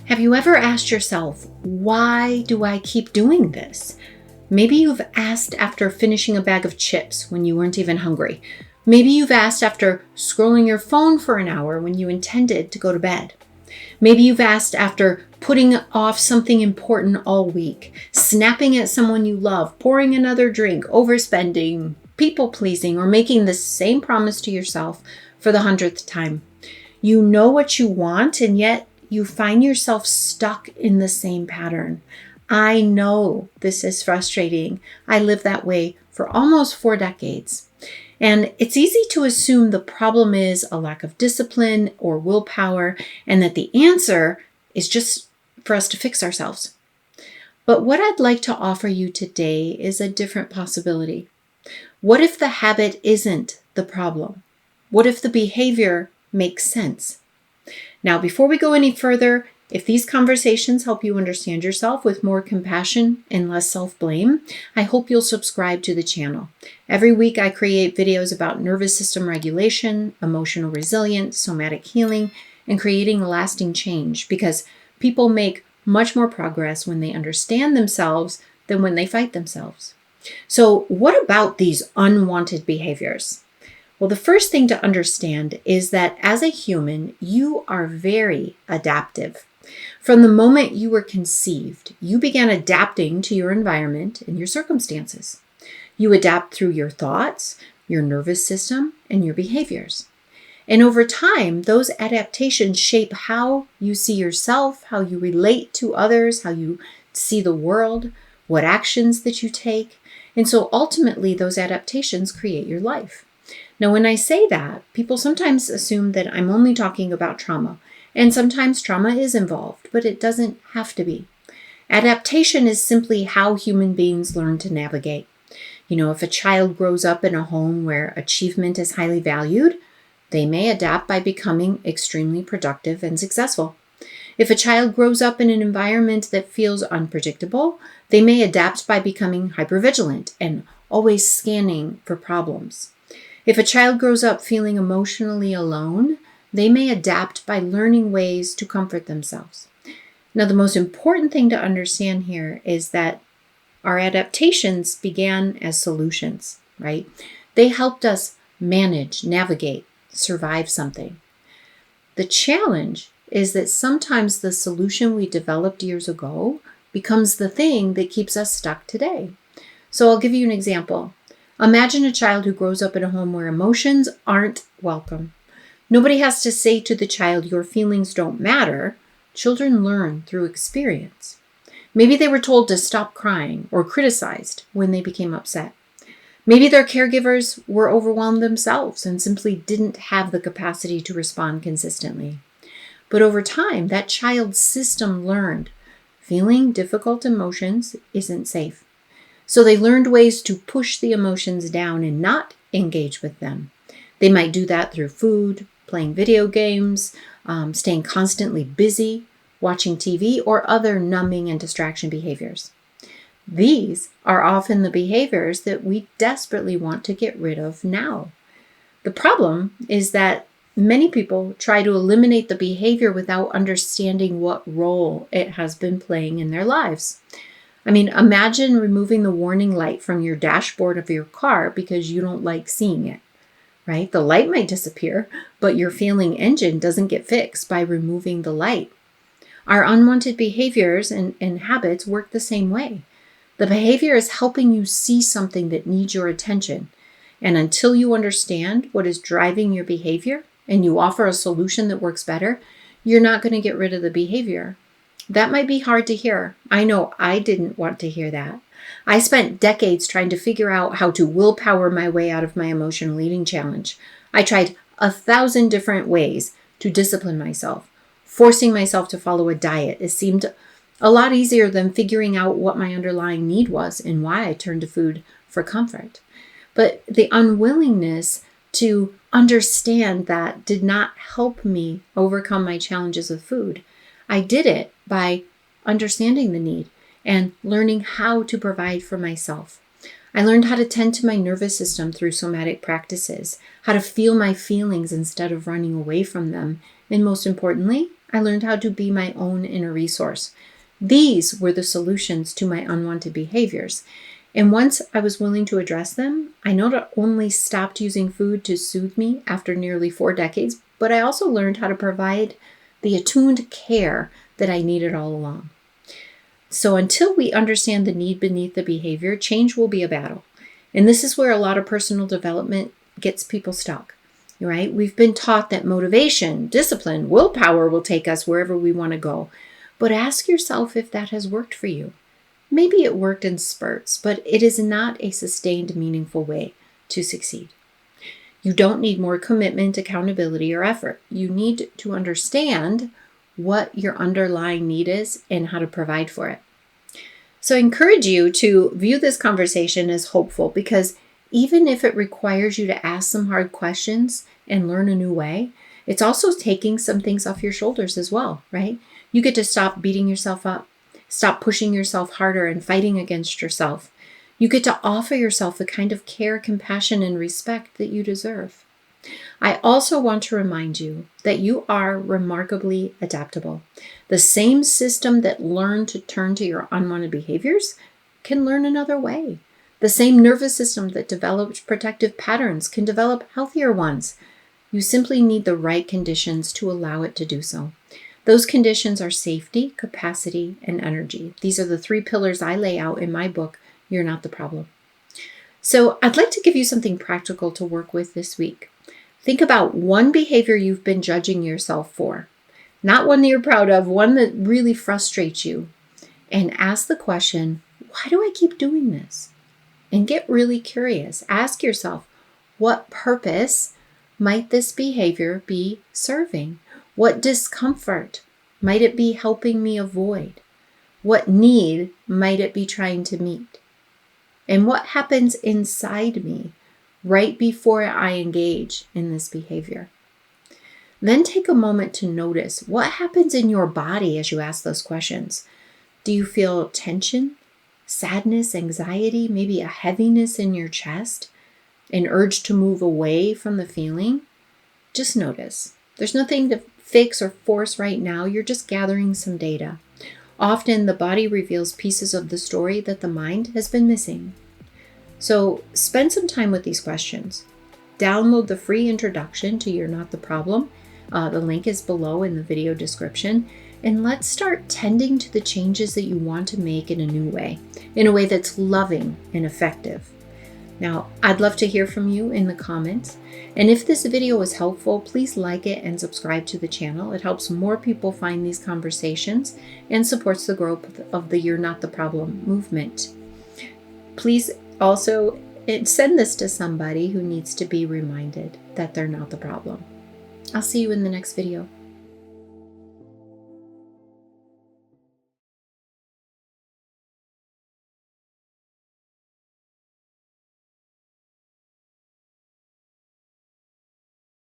Have you ever asked yourself, why do I keep doing this? Maybe you've asked after finishing a bag of chips when you weren't even hungry. Maybe you've asked after scrolling your phone for an hour when you intended to go to bed. Maybe you've asked after putting off something important all week, snapping at someone you love, pouring another drink, overspending, people pleasing, or making the same promise to yourself for the 100th time. You know what you want, and yet you find yourself stuck in the same pattern. I know this is frustrating. I lived that way for almost 4 decades. And it's easy to assume the problem is a lack of discipline or willpower, and that the answer is just for us to fix ourselves. But what I'd like to offer you today is a different possibility. What if the habit isn't the problem? What if the behavior makes sense? Now, before we go any further, if these conversations help you understand yourself with more compassion and less self-blame, I hope you'll subscribe to the channel. Every week I create videos about nervous system regulation, emotional resilience, somatic healing, and creating a lasting change, because people make much more progress when they understand themselves than when they fight themselves. So what about these unwanted behaviors? Well, the first thing to understand is that as a human, you are very adaptive. From the moment you were conceived, you began adapting to your environment and your circumstances. You adapt through your thoughts, your nervous system, and your behaviors. And over time, those adaptations shape how you see yourself, how you relate to others, how you see the world, what actions that you take. And so ultimately, those adaptations create your life. Now, when I say that, people sometimes assume that I'm only talking about trauma. And sometimes trauma is involved, but it doesn't have to be. Adaptation is simply how human beings learn to navigate. If a child grows up in a home where achievement is highly valued, they may adapt by becoming extremely productive and successful. If a child grows up in an environment that feels unpredictable, they may adapt by becoming hypervigilant and always scanning for problems. If a child grows up feeling emotionally alone, they may adapt by learning ways to comfort themselves. Now, the most important thing to understand here is that our adaptations began as solutions, right? They helped us manage, navigate, survive something. The challenge is that sometimes the solution we developed years ago becomes the thing that keeps us stuck today. So I'll give you an example. Imagine a child who grows up in a home where emotions aren't welcome. Nobody has to say to the child, your feelings don't matter. Children learn through experience. Maybe they were told to stop crying or criticized when they became upset. Maybe their caregivers were overwhelmed themselves and simply didn't have the capacity to respond consistently. But over time, that child's system learned feeling difficult emotions isn't safe. So they learned ways to push the emotions down and not engage with them. They might do that through food, playing video games, staying constantly busy, watching TV, or other numbing and distraction behaviors. These are often the behaviors that we desperately want to get rid of now. The problem is that many people try to eliminate the behavior without understanding what role it has been playing in their lives. Imagine removing the warning light from your dashboard of your car because you don't like seeing it, right? The light might disappear, but your failing engine doesn't get fixed by removing the light. Our unwanted behaviors and habits work the same way. The behavior is helping you see something that needs your attention. And until you understand what is driving your behavior and you offer a solution that works better, you're not going to get rid of the behavior. That might be hard to hear. I know I didn't want to hear that. I spent decades trying to figure out how to willpower my way out of my emotional eating challenge. I tried 1,000 different ways to discipline myself. Forcing myself to follow a diet, it seemed a lot easier than figuring out what my underlying need was and why I turned to food for comfort. But the unwillingness to understand that did not help me overcome my challenges with food. I did it by understanding the need and learning how to provide for myself. I learned how to tend to my nervous system through somatic practices, how to feel my feelings instead of running away from them. And most importantly, I learned how to be my own inner resource. These were the solutions to my unwanted behaviors. And once I was willing to address them, I not only stopped using food to soothe me after nearly 4 decades, but I also learned how to provide the attuned care that I needed all along. So until we understand the need beneath the behavior, change will be a battle. And this is where a lot of personal development gets people stuck, right? We've been taught that motivation, discipline, willpower will take us wherever we want to go. But ask yourself if that has worked for you. Maybe it worked in spurts, but it is not a sustained, meaningful way to succeed. You don't need more commitment, accountability, or effort. You need to understand what your underlying need is and how to provide for it. So I encourage you to view this conversation as hopeful, because even if it requires you to ask some hard questions and learn a new way, it's also taking some things off your shoulders as well, right? You get to stop beating yourself up, stop pushing yourself harder and fighting against yourself. You get to offer yourself the kind of care, compassion, and respect that you deserve. I also want to remind you that you are remarkably adaptable. The same system that learned to turn to your unwanted behaviors can learn another way. The same nervous system that developed protective patterns can develop healthier ones. You simply need the right conditions to allow it to do so. Those conditions are safety, capacity, and energy. These are the 3 pillars I lay out in my book, You're Not the Problem. So I'd like to give you something practical to work with this week. Think about one behavior you've been judging yourself for, not one that you're proud of, one that really frustrates you. And ask the question, why do I keep doing this? And get really curious. Ask yourself, what purpose might this behavior be serving? What discomfort might it be helping me avoid? What need might it be trying to meet? And what happens inside me right before I engage in this behavior? Then take a moment to notice what happens in your body as you ask those questions. Do you feel tension, sadness, anxiety, maybe a heaviness in your chest, an urge to move away from the feeling? Just notice. There's nothing to fix or force right now. You're just gathering some data. Often the body reveals pieces of the story that the mind has been missing. So spend some time with these questions. Download the free introduction to You're Not the Problem. The link is below in the video description. And let's start tending to the changes that you want to make in a new way, in a way that's loving and effective. Now, I'd love to hear from you in the comments. And if this video was helpful, please like it and subscribe to the channel. It helps more people find these conversations and supports the growth of the You're Not the Problem movement. Please also send this to somebody who needs to be reminded that they're not the problem. I'll see you in the next video.